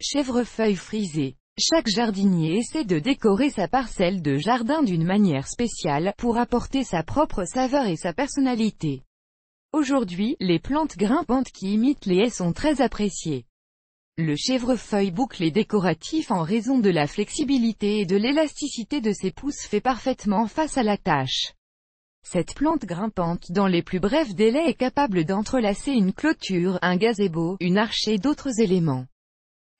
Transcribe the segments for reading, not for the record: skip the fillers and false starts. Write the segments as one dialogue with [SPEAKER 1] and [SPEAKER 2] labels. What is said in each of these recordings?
[SPEAKER 1] Chèvrefeuille frisée. Chaque jardinier essaie de décorer sa parcelle de jardin d'une manière spéciale, pour apporter sa propre saveur et sa personnalité. Aujourd'hui, les plantes grimpantes qui imitent les haies sont très appréciées. Le chèvrefeuille bouclé décoratif en raison de la flexibilité et de l'élasticité de ses pousses fait parfaitement face à la tâche. Cette plante grimpante dans les plus brefs délais est capable d'entrelacer une clôture, un gazebo, une arche et d'autres éléments,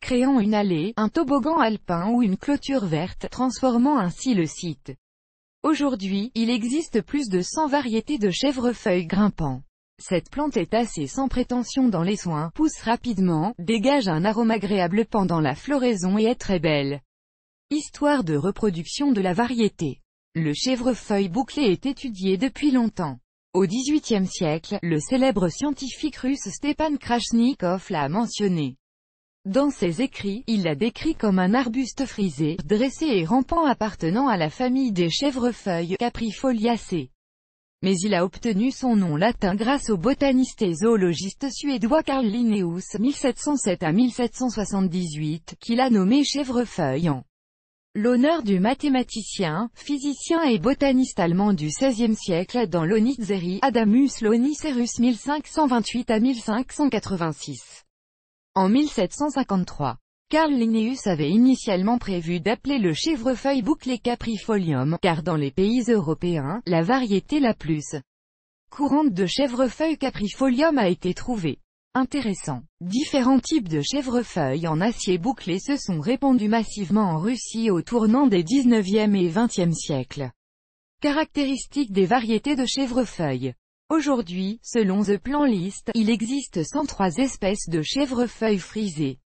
[SPEAKER 1] créant une allée, un toboggan alpin ou une clôture verte, transformant ainsi le site. Aujourd'hui, il existe plus de 100 variétés de chèvrefeuille grimpant. Cette plante est assez sans prétention dans les soins, pousse rapidement, dégage un arôme agréable pendant la floraison et est très belle. Histoire de reproduction de la variété. Le chèvrefeuille bouclé est étudié depuis longtemps. Au XVIIIe siècle, le célèbre scientifique russe Stepan Krachnikov l'a mentionné. Dans ses écrits, il l'a décrit comme un arbuste frisé, dressé et rampant appartenant à la famille des chèvrefeuilles Caprifoliacées. Mais il a obtenu son nom latin grâce au botaniste et zoologiste suédois Carl Linnaeus 1707 à 1778, qui l'a nommé chèvrefeuille en l'honneur du mathématicien, physicien et botaniste allemand du XVIe siècle dans l'Onitzerie, Adamus Lonicerus 1528 à 1586. En 1753, Carl Linnaeus avait initialement prévu d'appeler le chèvrefeuille bouclé Caprifolium, car dans les pays européens, la variété la plus courante de chèvrefeuille Caprifolium a été trouvée. Intéressant. Différents types de chèvrefeuilles en acier bouclé se sont répandus massivement en Russie au tournant des 19e et 20e siècles. Caractéristiques des variétés de chèvrefeuille. Aujourd'hui, selon The Plant List, il existe 103 espèces de chèvrefeuille frisées.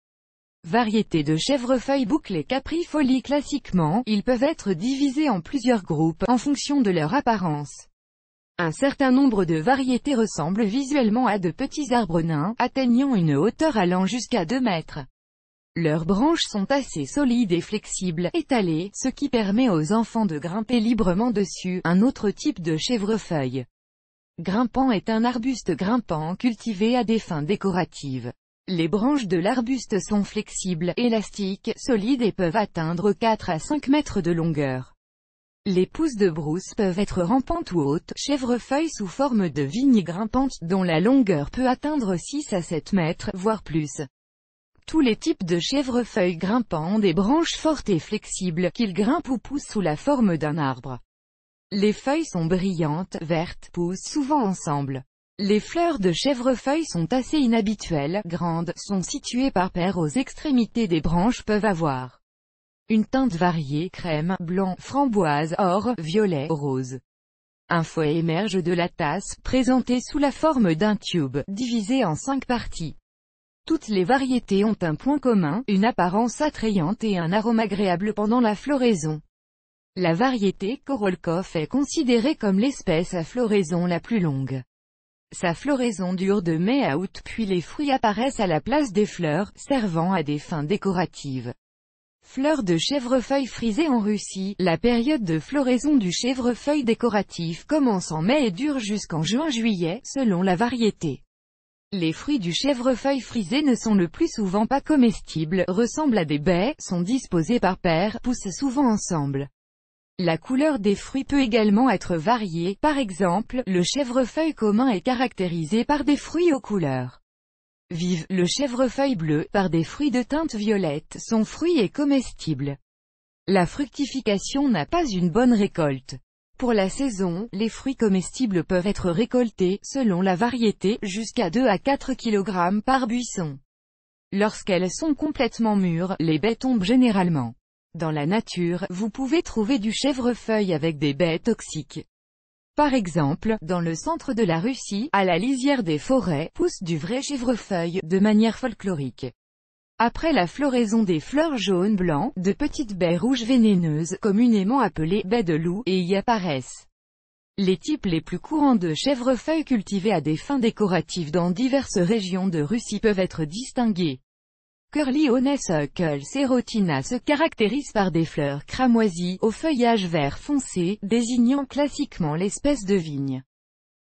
[SPEAKER 1] Variétés de chèvrefeuille bouclé Caprifolie. Classiquement, ils peuvent être divisés en plusieurs groupes, en fonction de leur apparence. Un certain nombre de variétés ressemblent visuellement à de petits arbres nains, atteignant une hauteur allant jusqu'à 2 mètres. Leurs branches sont assez solides et flexibles, étalées, ce qui permet aux enfants de grimper librement dessus. Un autre type de chèvrefeuille grimpant est un arbuste grimpant cultivé à des fins décoratives. Les branches de l'arbuste sont flexibles, élastiques, solides et peuvent atteindre 4 à 5 mètres de longueur. Les pousses de brousse peuvent être rampantes ou hautes, chèvrefeuille sous forme de vigne grimpante, dont la longueur peut atteindre 6 à 7 mètres, voire plus. Tous les types de chèvrefeuille grimpants ont des branches fortes et flexibles, qu'ils grimpent ou poussent sous la forme d'un arbre. Les feuilles sont brillantes, vertes, poussent souvent ensemble. Les fleurs de chèvrefeuille sont assez inhabituelles, grandes, sont situées par paires aux extrémités des branches, peuvent avoir une teinte variée, crème, blanc, framboise, or, violet, rose. Un fouet émerge de la tasse, présenté sous la forme d'un tube, divisé en 5 parties. Toutes les variétés ont un point commun, une apparence attrayante et un arôme agréable pendant la floraison. La variété Korolkov est considérée comme l'espèce à floraison la plus longue. Sa floraison dure de mai à août, puis les fruits apparaissent à la place des fleurs, servant à des fins décoratives. Fleurs de chèvrefeuille frisée en Russie. La période de floraison du chèvrefeuille décoratif commence en mai et dure jusqu'en juin-juillet, selon la variété. Les fruits du chèvrefeuille frisé ne sont le plus souvent pas comestibles, ressemblent à des baies, sont disposés par paires, poussent souvent ensemble. La couleur des fruits peut également être variée, par exemple, le chèvrefeuille commun est caractérisé par des fruits aux couleurs vives, le chèvrefeuille bleu, par des fruits de teinte violette, son fruit est comestible. La fructification n'a pas une bonne récolte. Pour la saison, les fruits comestibles peuvent être récoltés, selon la variété, jusqu'à 2 à 4 kg par buisson. Lorsqu'elles sont complètement mûres, les baies tombent généralement. Dans la nature, vous pouvez trouver du chèvrefeuille avec des baies toxiques. Par exemple, dans le centre de la Russie, à la lisière des forêts, pousse du vrai chèvrefeuille, de manière folklorique. Après la floraison des fleurs jaune-blanc, de petites baies rouges vénéneuses, communément appelées baies de loup, et y apparaissent. Les types les plus courants de chèvrefeuille cultivés à des fins décoratives dans diverses régions de Russie peuvent être distingués. Curly Honeysuckle Serotina se caractérise par des fleurs cramoisies, au feuillage vert foncé, désignant classiquement l'espèce de vigne.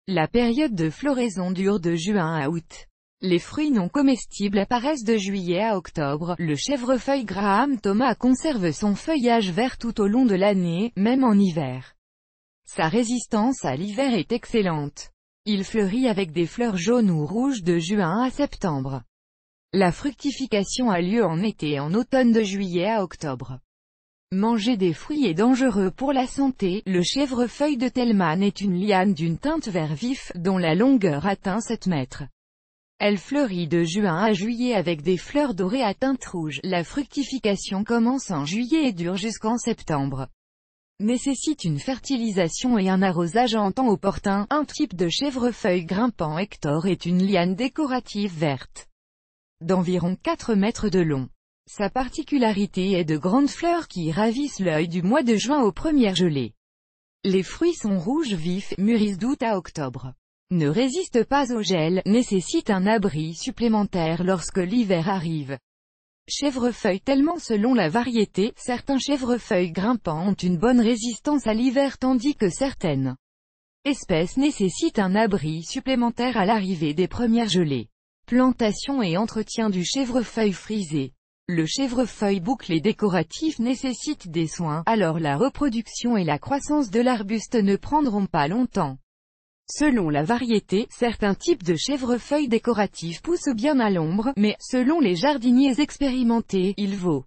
[SPEAKER 1] La période de floraison dure de juin à août. Les fruits non comestibles apparaissent de juillet à octobre. Le chèvrefeuille Graham Thomas conserve son feuillage vert tout au long de l'année, même en hiver. Sa résistance à l'hiver est excellente. Il fleurit avec des fleurs jaunes ou rouges de juin à septembre. La fructification a lieu en été et en automne de juillet à octobre. Manger des fruits est dangereux pour la santé. Le chèvrefeuille de Tellman est une liane d'une teinte vert vif, dont la longueur atteint 7 mètres. Elle fleurit de juin à juillet avec des fleurs dorées à teinte rouge. La fructification commence en juillet et dure jusqu'en septembre. Nécessite une fertilisation et un arrosage en temps opportun. Un type de chèvrefeuille grimpant Hector est une liane décorative verte d'environ 4 mètres de long. Sa particularité est de grandes fleurs qui ravissent l'œil du mois de juin aux premières gelées. Les fruits sont rouges vifs, mûrissent d'août à octobre. Ne résistent pas au gel, nécessitent un abri supplémentaire lorsque l'hiver arrive. Chèvrefeuille Tellman. Selon la variété, certains chèvrefeuilles grimpants ont une bonne résistance à l'hiver tandis que certaines espèces nécessitent un abri supplémentaire à l'arrivée des premières gelées. Plantation et entretien du chèvrefeuille frisé. Le chèvrefeuille bouclé décoratif nécessite des soins, alors la reproduction et la croissance de l'arbuste ne prendront pas longtemps. Selon la variété, certains types de chèvrefeuille décoratifs poussent bien à l'ombre, mais, selon les jardiniers expérimentés, il vaut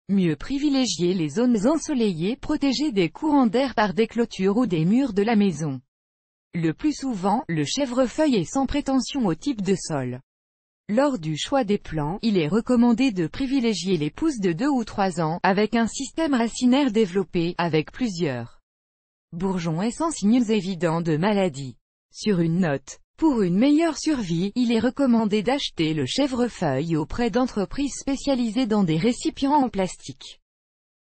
[SPEAKER 1] mieux privilégier les zones ensoleillées protégées des courants d'air par des clôtures ou des murs de la maison. Le plus souvent, le chèvrefeuille est sans prétention au type de sol. Lors du choix des plants, il est recommandé de privilégier les pousses de 2 ou 3 ans, avec un système racinaire développé, avec plusieurs bourgeons et sans signes évidents de maladie. Sur une note, pour une meilleure survie, il est recommandé d'acheter le chèvrefeuille auprès d'entreprises spécialisées dans des récipients en plastique,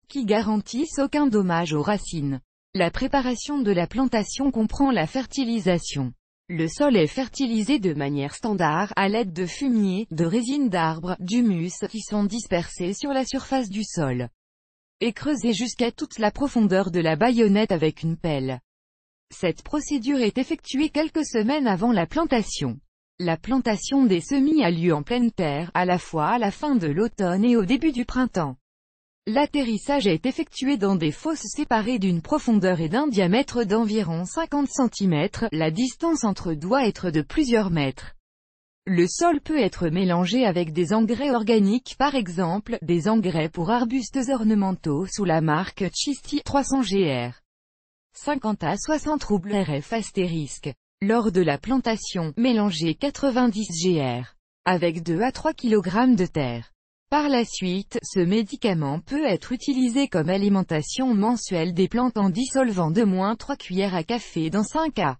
[SPEAKER 1] qui garantissent aucun dommage aux racines. La préparation de la plantation comprend la fertilisation. Le sol est fertilisé de manière standard, à l'aide de fumier, de résine d'arbre, d'humus, qui sont dispersés sur la surface du sol, et creusé jusqu'à toute la profondeur de la baïonnette avec une pelle. Cette procédure est effectuée quelques semaines avant la plantation. La plantation des semis a lieu en pleine terre, à la fois à la fin de l'automne et au début du printemps. L'atterrissage est effectué dans des fosses séparées d'une profondeur et d'un diamètre d'environ 50 cm, la distance entre doit être de plusieurs mètres. Le sol peut être mélangé avec des engrais organiques, par exemple, des engrais pour arbustes ornementaux sous la marque Chisti 300 GR. 50 à 60 roubles RF astérisque. Lors de la plantation, mélangez 90 GR avec 2 à 3 kg de terre. Par la suite, ce médicament peut être utilisé comme alimentation mensuelle des plantes en dissolvant de moins 3 cuillères à café dans 5 à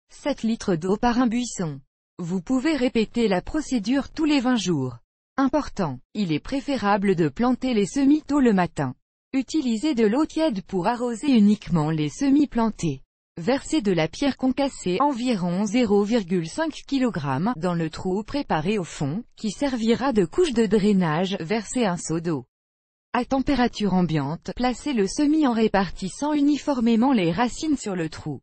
[SPEAKER 1] 7 litres d'eau par un buisson. Vous pouvez répéter la procédure tous les 20 jours. Important, il est préférable de planter les semis tôt le matin. Utilisez de l'eau tiède pour arroser uniquement les semis plantés. Versez de la pierre concassée, environ 0,5 kg, dans le trou préparé au fond, qui servira de couche de drainage. Versez un seau d'eau à température ambiante, placez le semis en répartissant uniformément les racines sur le trou.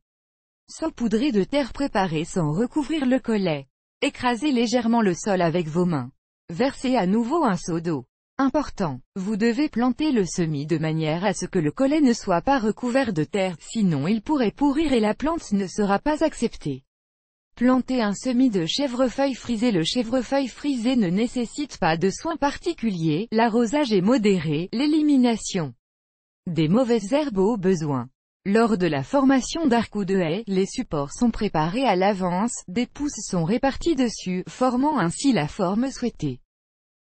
[SPEAKER 1] Saupoudrez de terre préparée sans recouvrir le collet. Écrasez légèrement le sol avec vos mains. Versez à nouveau un seau d'eau. Important, vous devez planter le semis de manière à ce que le collet ne soit pas recouvert de terre, sinon il pourrait pourrir et la plante ne sera pas acceptée. Plantez un semis de chèvrefeuille frisé. Le chèvrefeuille frisé ne nécessite pas de soins particuliers, l'arrosage est modéré, l'élimination des mauvaises herbes au besoin. Lors de la formation d'arcs ou de haies, les supports sont préparés à l'avance, des pousses sont réparties dessus, formant ainsi la forme souhaitée.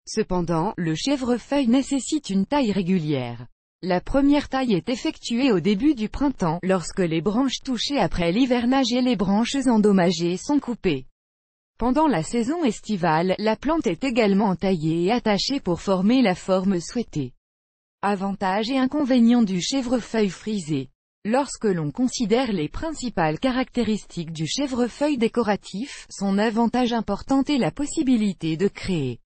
[SPEAKER 1] Cependant, le chèvrefeuille nécessite une taille régulière. La première taille est effectuée au début du printemps, lorsque les branches touchées après l'hivernage et les branches endommagées sont coupées. Pendant la saison estivale, la plante est également taillée et attachée pour former la forme souhaitée. Avantages et inconvénients du chèvrefeuille frisé. Lorsque l'on considère les principales caractéristiques du chèvrefeuille décoratif, son avantage important est la possibilité de créer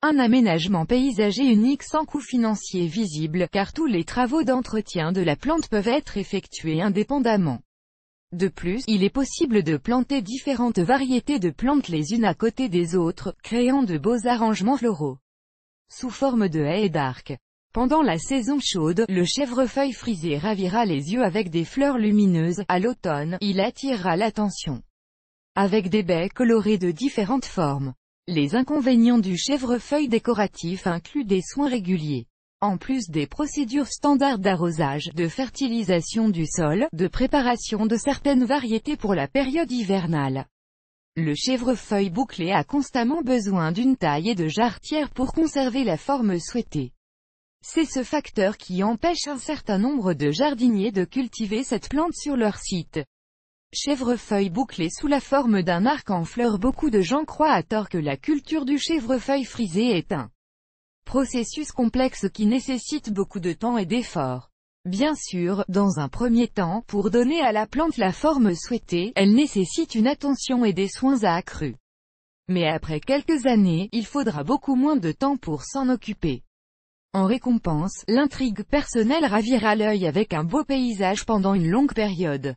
[SPEAKER 1] un aménagement paysager unique sans coût financier visible, car tous les travaux d'entretien de la plante peuvent être effectués indépendamment. De plus, il est possible de planter différentes variétés de plantes les unes à côté des autres, créant de beaux arrangements floraux. Sous forme de haies et d'arcs. Pendant la saison chaude, le chèvrefeuille frisé ravira les yeux avec des fleurs lumineuses. À l'automne, il attirera l'attention avec des baies colorées de différentes formes. Les inconvénients du chèvrefeuille décoratif incluent des soins réguliers. En plus des procédures standards d'arrosage, de fertilisation du sol, de préparation de certaines variétés pour la période hivernale. Le chèvrefeuille bouclé a constamment besoin d'une taille et de jarretière pour conserver la forme souhaitée. C'est ce facteur qui empêche un certain nombre de jardiniers de cultiver cette plante sur leur site. Chèvrefeuille bouclé sous la forme d'un arc en fleurs. Beaucoup de gens croient à tort que la culture du chèvrefeuille frisé est un processus complexe qui nécessite beaucoup de temps et d'efforts. Bien sûr, dans un premier temps, pour donner à la plante la forme souhaitée, elle nécessite une attention et des soins accrus. Mais après quelques années, il faudra beaucoup moins de temps pour s'en occuper. En récompense, l'intrigue personnelle ravira l'œil avec un beau paysage pendant une longue période.